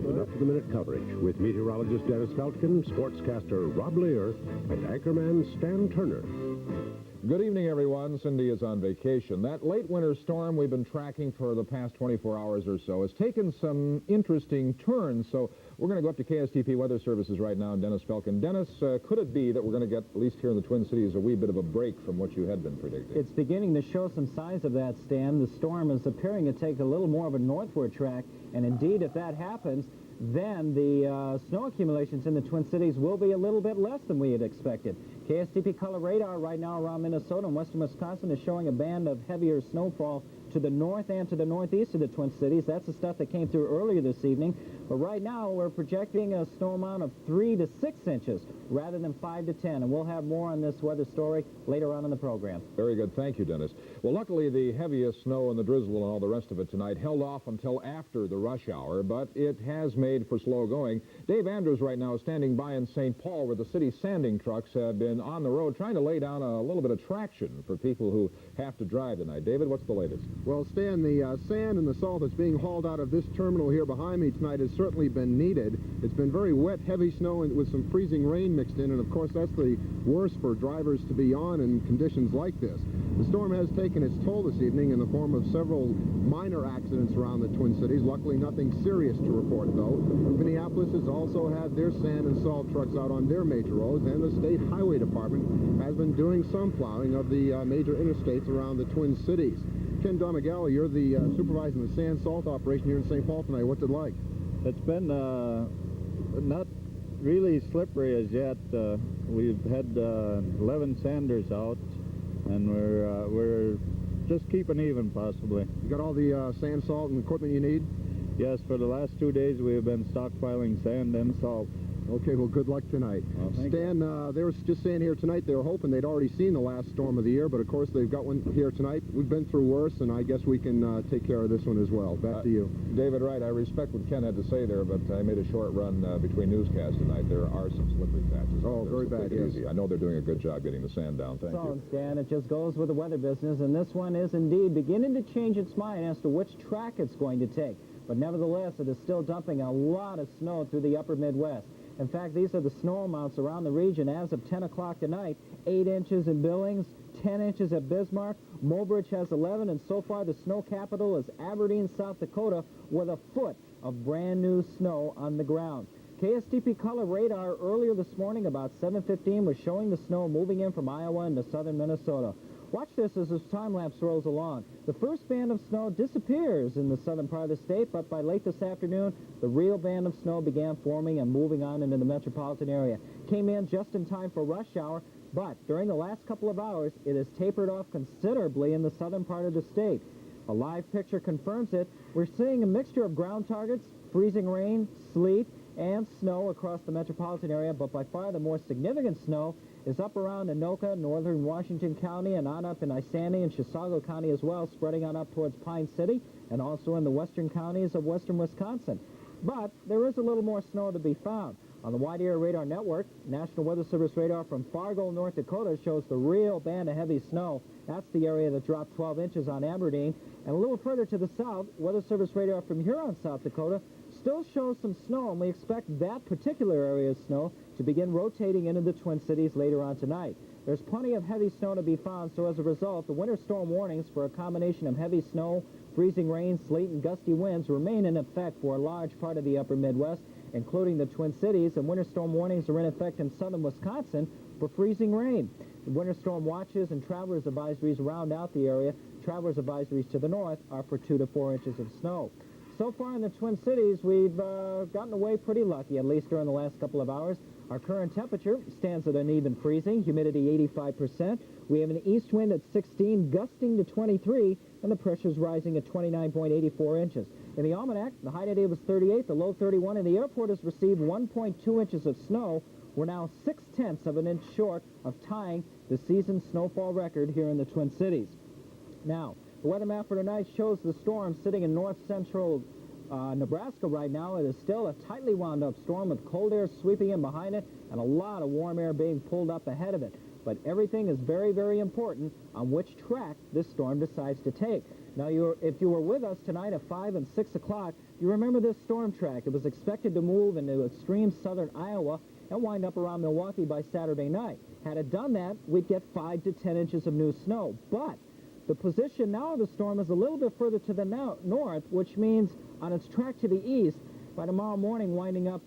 and up-to-the-minute coverage with meteorologist Dennis Feltgen, sportscaster Rob Lear, and anchorman Stan Turner. Good evening, everyone. Cindy is on vacation. That late winter storm we've been tracking for the past 24 hours or so has taken some interesting turns, so we're going to go up to KSTP Weather Services right now, and Dennis Feltgen. Dennis, could it be that we're going to get, at least here in the Twin Cities, a wee bit of a break from what you had been predicting? It's beginning to show some signs of that, Stan. The storm is appearing to take a little more of a northward track, and indeed, if that happens, then the snow accumulations in the Twin Cities will be a little bit less than we had expected. KSTP color radar right now around Minnesota and western Wisconsin is showing a band of heavier snowfall to the north and to the northeast of the Twin Cities. That's the stuff that came through earlier this evening. But right now, we're projecting a snow amount of 3 to 6 inches rather than 5 to 10. And we'll have more on this weather story later on in the program. Very good. Thank you, Dennis. Well, luckily, the heaviest snow and the drizzle and all the rest of it tonight held off until after the rush hour, but it has made for slow going. Dave Andrews right now is standing by in St. Paul, where the city sanding trucks have been on the road trying to lay down a little bit of traction for people who have to drive tonight. David, what's the latest? Well, Stan, the sand and the salt that's being hauled out of this terminal here behind me tonight has certainly been needed. It's been very wet, heavy snow with some freezing rain mixed in, and of course that's the worst for drivers to be on in conditions like this. The storm has taken its toll this evening in the form of several minor accidents around the Twin Cities. Luckily, nothing serious to report, though. Minneapolis has also had their sand and salt trucks out on their major roads, and the State Highway Department has been doing some plowing of the major interstates around the Twin Cities. Ken Domagala, you're the supervising the sand salt operation here in St. Paul tonight. What's it like? It's been not really slippery as yet. We've had 11 sanders out, and we're just keeping even, possibly. You got all the sand, salt, and equipment you need? Yes, for the last 2 days we have been stockpiling sand and salt. Okay, well, good luck tonight. Well, Stan, they were just saying here tonight they were hoping they'd already seen the last storm of the year, but of course they've got one here tonight. We've been through worse, and I guess we can take care of this one as well. Back to you. David, right, I respect what Ken had to say there, but I made a short run between newscasts tonight. There are some slippery patches. Oh, very bad, yes. Easy. I know they're doing a good job getting the sand down. Thank you. Stan, it just goes with the weather business, and this one is indeed beginning to change its mind as to which track it's going to take. But nevertheless, it is still dumping a lot of snow through the upper Midwest. In fact, these are the snow amounts around the region as of 10 o'clock tonight. 8 inches in Billings, 10 inches at Bismarck. Mobridge has 11, and so far the snow capital is Aberdeen, South Dakota, with a foot of brand new snow on the ground. KSTP color radar earlier this morning about 7:15 was showing the snow moving in from Iowa into southern Minnesota. Watch this as this time-lapse rolls along. The first band of snow disappears in the southern part of the state, but by late this afternoon, the real band of snow began forming and moving on into the metropolitan area. Came in just in time for rush hour, but during the last couple of hours, it has tapered off considerably in the southern part of the state. A live picture confirms it. We're seeing a mixture of ground targets, freezing rain, sleet, and snow across the metropolitan area, but by far the more significant snow is up around Anoka, northern Washington County, and on up in Isani and Chisago County as well, spreading on up towards Pine City, and also in the western counties of western Wisconsin. But there is a little more snow to be found. On the Wide Area Radar Network, National Weather Service radar from Fargo, North Dakota shows the real band of heavy snow. That's the area that dropped 12 inches on Aberdeen. And a little further to the south, Weather Service radar from Huron, South Dakota, still shows some snow, and we expect that particular area of snow to begin rotating into the Twin Cities later on tonight. There's plenty of heavy snow to be found, so as a result, the winter storm warnings for a combination of heavy snow, freezing rain, sleet, and gusty winds remain in effect for a large part of the upper Midwest, including the Twin Cities, and winter storm warnings are in effect in southern Wisconsin for freezing rain. The winter storm watches and travelers advisories round out the area. Travelers advisories to the north are for 2 to 4 inches of snow. So far in the Twin Cities, we've gotten away pretty lucky, at least during the last couple of hours. Our current temperature stands at an even freezing, humidity 85%. We have an east wind at 16, gusting to 23, and the pressure's rising at 29.84 inches. In the almanac, the high today was 38, the low 31, and the airport has received 1.2 inches of snow. We're now 0.6 of an inch short of tying the season snowfall record here in the Twin Cities. Now, the weather map for tonight shows the storm sitting in north-central Nebraska right now. It is still a tightly wound up storm with cold air sweeping in behind it and a lot of warm air being pulled up ahead of it. but everything is very, very important on which track this storm decides to take. Now, if you were with us tonight at 5 and 6 o'clock, you remember this storm track. It was expected to move into extreme southern Iowa and wind up around Milwaukee by Saturday night. Had it done that, we'd get 5 to 10 inches of new snow. But the position now of the storm is a little bit further to the north, which means on its track to the east, by tomorrow morning winding up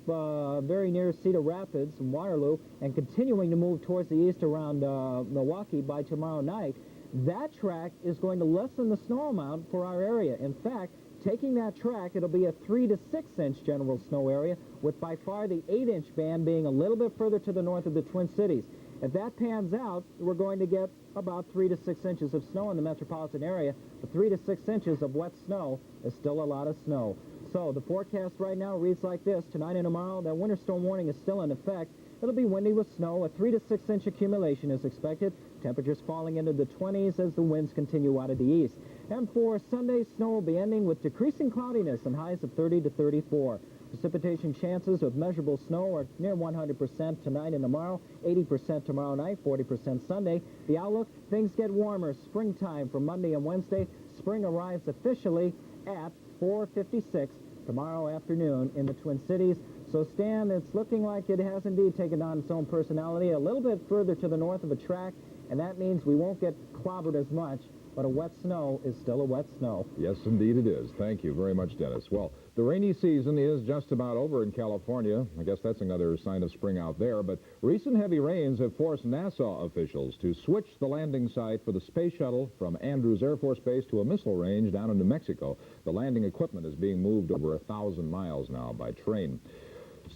very near Cedar Rapids and Waterloo and continuing to move towards the east around Milwaukee by tomorrow night, that track is going to lessen the snow amount for our area. In fact, taking that track, it'll be a 3 to 6 inch general snow area, with by far the 8-inch band being a little bit further to the north of the Twin Cities. If that pans out, we're going to get about 3 to 6 inches of snow in the metropolitan area. But 3 to 6 inches of wet snow is still a lot of snow. So the forecast right now reads like this. Tonight and tomorrow, that winter storm warning is still in effect. It'll be windy with snow. A 3 to 6 inch accumulation is expected. Temperatures falling into the 20s as the winds continue out of the east. And for Sunday, snow will be ending with decreasing cloudiness and highs of 30 to 34. Precipitation chances of measurable snow are near 100% tonight and tomorrow, 80% tomorrow night, 40% Sunday. The outlook, things get warmer. Springtime for Monday and Wednesday. Spring arrives officially at 4:56 tomorrow afternoon in the Twin Cities. So, Stan, it's looking like it has indeed taken on its own personality a little bit further to the north of a track, and that means we won't get clobbered as much, but a wet snow is still a wet snow. Yes, indeed it is. Thank you very much, Dennis. Well, the rainy season is just about over in California. I guess that's another sign of spring out there, but recent heavy rains have forced NASA officials to switch the landing site for the space shuttle from Andrews Air Force Base to a missile range down in New Mexico. The landing equipment is being moved over 1,000 miles now by train.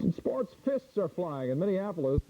In sports, fists are flying in Minneapolis.